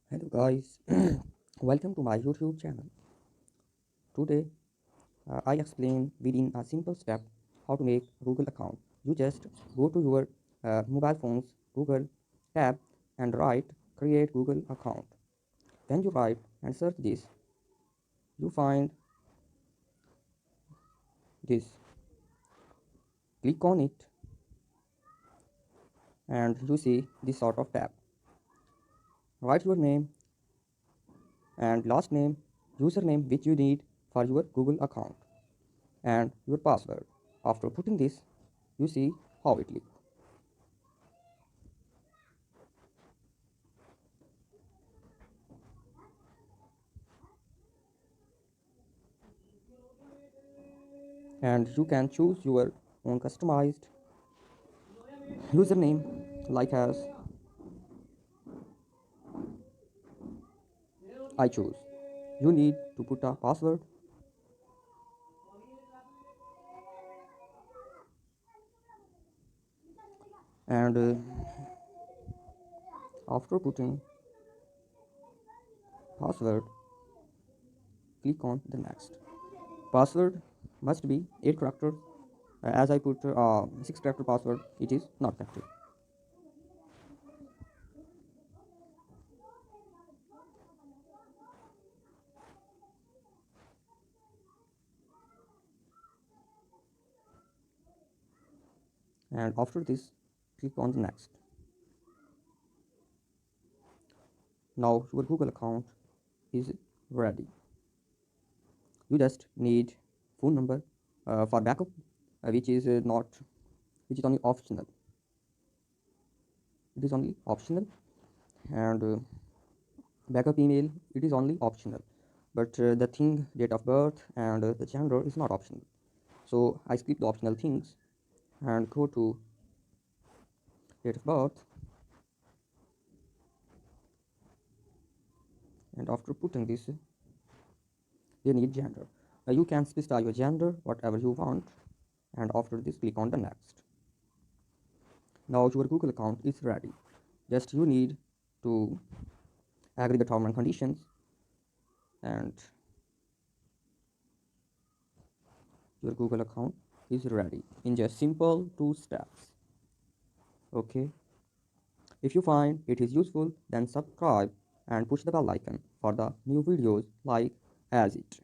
Hello guys, welcome to my YouTube channel. Today I explain within a simple step how to make Google account. You just go to your mobile phone's Google tab and write create Google account. When you write and search this, you find this. Click on it and you see this sort of tab. Write your name and last name, username which you need for your Google account and your password. After putting this, you see how it looks. And you can choose your own customized username like as I choose. You need to put a password and after putting password click on the next. Password must be 8 characters. As I put 6 character password, it is not effective. And after this click on the next. Now your Google account is ready. You just need phone number for backup, which is not which is only optional. It is only optional. And backup email, it is only optional, but the thing date of birth and the gender is not optional. So I skip the optional things and go to date of birth, and after putting this they need gender. You can specify your gender whatever you want, and after this click on the next. Now your Google account is ready. Just you need to agree the terms and conditions, and your Google account is ready in just simple 2 steps. Okay, if you find it is useful, then subscribe and push the bell icon for the new videos like as it.